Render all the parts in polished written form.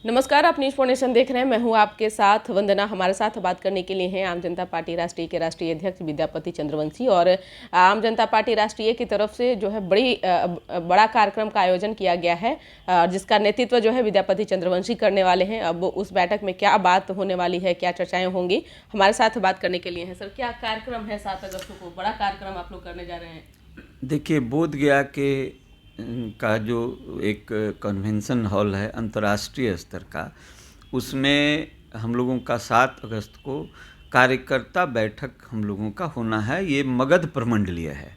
नमस्कार, आप news foundation देख रहे हैं। मैं हूं आपके साथ वंदना। हमारे साथ बात करने के लिए हैं आम जनता पार्टी राष्ट्रीय के राष्ट्रीय अध्यक्ष विद्यापति चंद्रवंशी। और आम जनता पार्टी राष्ट्रीय की तरफ से जो है बड़ा कार्यक्रम का आयोजन किया गया है, जिसका नेतृत्व जो है विद्यापति चंद्रवंशी करने वाले हैं। अब उस बैठक में क्या बात होने वाली है, क्या चर्चाएं होंगी, हमारे साथ बात करने के लिए हैं। सर, क्या कार्यक्रम है 7 अगस्त को? बड़ा कार्यक्रम आप लोग करने जा रहे हैं। देखिए, बोध गया के का जो एक कन्वेंशन हॉल है अंतर्राष्ट्रीय स्तर का, उसमें हम लोगों का 7 अगस्त को कार्यकर्ता बैठक हम लोगों का होना है। ये मगध प्रमंडलीय है।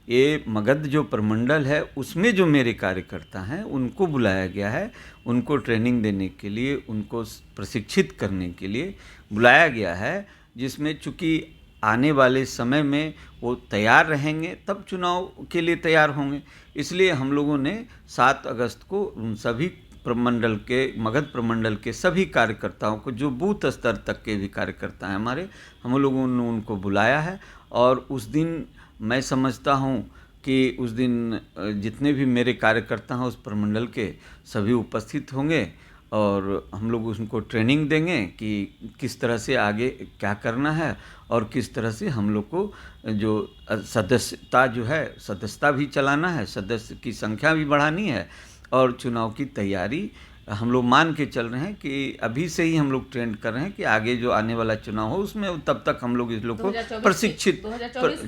ये मगध जो प्रमंडल है उसमें जो मेरे कार्यकर्ता हैं उनको बुलाया गया है। उनको ट्रेनिंग देने के लिए, उनको प्रशिक्षित करने के लिए बुलाया गया है, जिसमें चूँकि आने वाले समय में वो तैयार रहेंगे तब चुनाव के लिए तैयार होंगे। इसलिए हम लोगों ने 7 अगस्त को उन सभी प्रमंडल के, मगध प्रमंडल के सभी कार्यकर्ताओं को, जो बूथ स्तर तक के भी कार्यकर्ता हैं हमारे, हम लोगों ने उनको बुलाया है। और उस दिन मैं समझता हूँ कि उस दिन जितने भी मेरे कार्यकर्ता हैं उस प्रमंडल के सभी उपस्थित होंगे और हम लोग उनको ट्रेनिंग देंगे कि किस तरह से आगे क्या करना है और किस तरह से हम लोग को जो सदस्यता जो है, सदस्यता भी चलाना है, सदस्य की संख्या भी बढ़ानी है और चुनाव की तैयारी हम लोग मान के चल रहे हैं कि अभी से ही हम लोग ट्रेंड कर रहे हैं कि आगे जो आने वाला चुनाव हो उसमें तब तक हम लोग इस लोग को प्रशिक्षित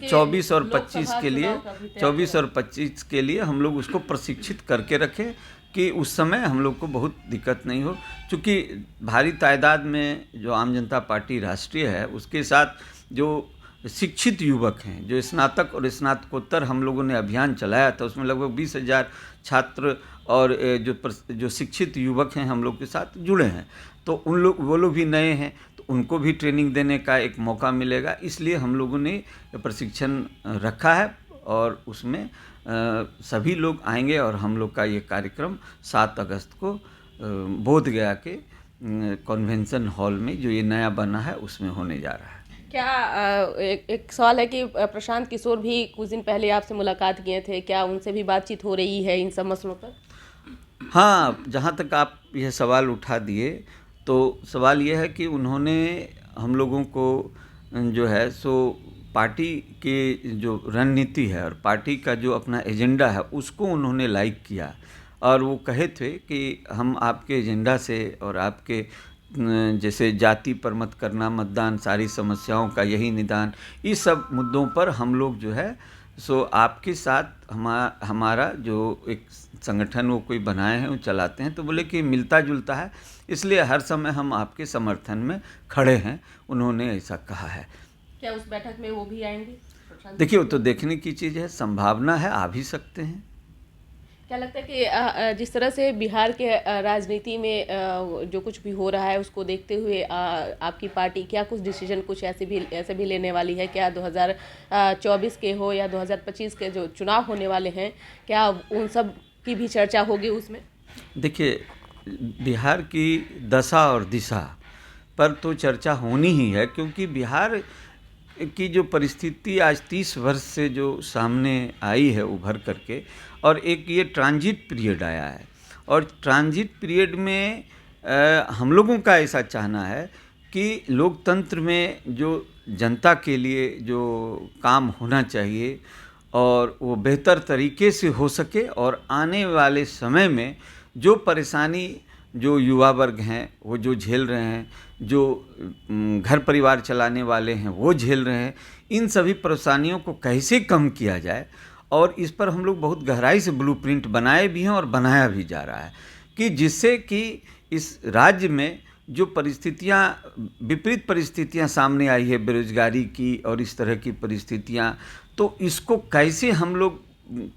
24 और 25 के लिए 24 और 25 के लिए हम लोग उसको प्रशिक्षित करके रखें कि उस समय हम लोग को बहुत दिक्कत नहीं हो। चूँकि भारी तादाद में जो आम जनता पार्टी राष्ट्रीय है उसके साथ जो शिक्षित युवक हैं, जो स्नातक और स्नातकोत्तर हम लोगों ने अभियान चलाया था, उसमें लगभग 20,000 छात्र और जो शिक्षित युवक हैं हम लोग के साथ जुड़े हैं। तो वो लोग भी नए हैं, तो उनको भी ट्रेनिंग देने का एक मौका मिलेगा। इसलिए हम लोगों ने प्रशिक्षण रखा है और उसमें सभी लोग आएंगे और हम लोग का ये कार्यक्रम 7 अगस्त को बोध गया के कन्वेंशन हॉल में जो ये नया बना है उसमें होने जा रहा है। क्या एक सवाल है कि प्रशांत किशोर भी कुछ दिन पहले आपसे मुलाकात किए थे, क्या उनसे भी बातचीत हो रही है इन सब मसलों पर? हाँ, जहाँ तक आप यह सवाल उठा दिए तो सवाल यह है कि उन्होंने हम लोगों को जो है सो पार्टी की जो रणनीति है और पार्टी का जो अपना एजेंडा है उसको उन्होंने लाइक किया और वो कहे थे कि हम आपके एजेंडा से और आपके जैसे जाति पर मत करना, मतदान, सारी समस्याओं का यही निदान, इस सब मुद्दों पर हम लोग जो है सो आपके साथ हमारा जो एक संगठन वो कोई बनाए हैं वो चलाते हैं। तो बोले कि मिलता जुलता है, इसलिए हर समय हम आपके समर्थन में खड़े हैं, उन्होंने ऐसा कहा है। क्या उस बैठक में वो भी आएंगे? देखिए, वो तो देखने की चीज़ है, संभावना है आ भी सकते हैं। क्या लगता है कि जिस तरह से बिहार के राजनीति में जो कुछ भी हो रहा है उसको देखते हुए आपकी पार्टी क्या कुछ डिसीजन कुछ ऐसे भी लेने वाली है? क्या 2024 के हो या 2025 के जो चुनाव होने वाले हैं, क्या उन सब की भी चर्चा होगी उसमें? देखिए, बिहार की दशा और दिशा पर तो चर्चा होनी ही है, क्योंकि बिहार की जो परिस्थिति आज 30 वर्ष से जो सामने आई है उभर करके, और एक ये ट्रांजिट पीरियड आया है और ट्रांजिट पीरियड में हम लोगों का ऐसा चाहना है कि लोकतंत्र में जो जनता के लिए जो काम होना चाहिए और वो बेहतर तरीके से हो सके और आने वाले समय में जो परेशानी जो युवा वर्ग हैं वो जो झेल रहे हैं, जो घर परिवार चलाने वाले हैं वो झेल रहे हैं, इन सभी परेशानियों को कैसे कम किया जाए। और इस पर हम लोग बहुत गहराई से ब्लूप्रिंट बनाए भी हैं और बनाया भी जा रहा है कि जिससे कि इस राज्य में जो परिस्थितियाँ, विपरीत परिस्थितियाँ सामने आई है, बेरोजगारी की और इस तरह की परिस्थितियाँ, तो इसको कैसे हम लोग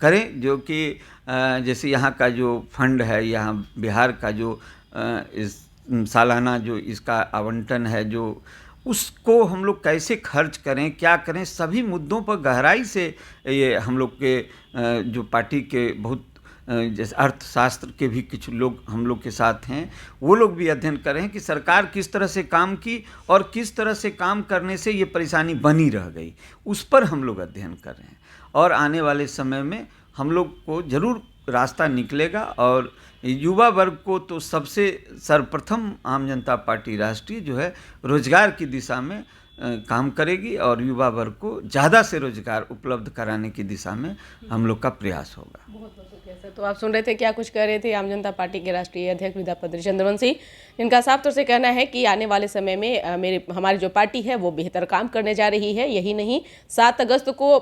करें, जो कि जैसे यहाँ का जो फंड है, यहाँ बिहार का जो इस सालाना जो इसका आवंटन है, जो उसको हम लोग कैसे खर्च करें, क्या करें, सभी मुद्दों पर गहराई से ये हम लोग के जो पार्टी के बहुत जैसे अर्थशास्त्र के भी कुछ लोग हम लोग के साथ हैं, वो लोग भी अध्ययन कर रहे हैं कि सरकार किस तरह से काम की और किस तरह से काम करने से ये परेशानी बनी रह गई, उस पर हम लोग अध्ययन कर रहे हैं। और आने वाले समय में हम लोग को ज़रूर रास्ता निकलेगा और युवा वर्ग को तो सबसे सर्वप्रथम आम जनता पार्टी राष्ट्रीय जो है रोजगार की दिशा में काम करेगी और युवा वर्ग को ज़्यादा से रोजगार उपलब्ध कराने की दिशा में हम लोग का प्रयास होगा। बहुत बहुत शुक्रिया सर। तो आप सुन रहे थे क्या कुछ कह रहे थे आम जनता पार्टी के राष्ट्रीय अध्यक्ष विद्यापति चंद्रवंशी, जिनका साफ तौर से कहना है कि आने वाले समय में हमारी जो पार्टी है वो बेहतर काम करने जा रही है। यही नहीं, 7 अगस्त को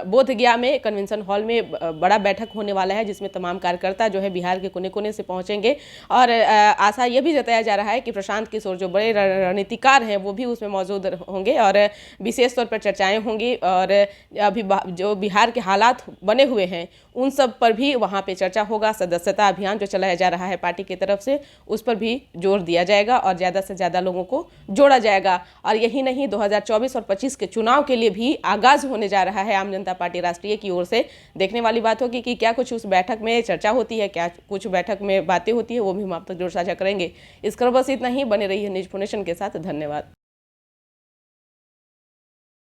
बोधगया में कन्वेंशन हॉल में बड़ा बैठक होने वाला है, जिसमें तमाम कार्यकर्ता जो है बिहार के कोने कोने से पहुंचेंगे और आशा ये भी जताया जा रहा है कि प्रशांत किशोर जो बड़े रणनीतिकार हैं वो भी उसमें मौजूद होंगे और विशेष तौर पर चर्चाएं होंगी और अभी जो बिहार के हालात बने हुए हैं उन सब पर भी वहाँ पे चर्चा होगा। सदस्यता अभियान जो चलाया जा रहा है पार्टी की तरफ से उस पर भी जोर दिया जाएगा और ज़्यादा से ज़्यादा लोगों को जोड़ा जाएगा। और यही नहीं, 2024 और 25 के चुनाव के लिए भी आगाज़ होने जा रहा है आम जनता पार्टी राष्ट्रीय की ओर से। देखने वाली बात होगी कि क्या कुछ उस बैठक में चर्चा होती है, क्या कुछ बैठक में बातें होती है, वो भी हम आप तक जोर साझा करेंगे। इस खबर बस इतना ही। बने रहिए न्यूज़ नेशन के साथ। धन्यवाद।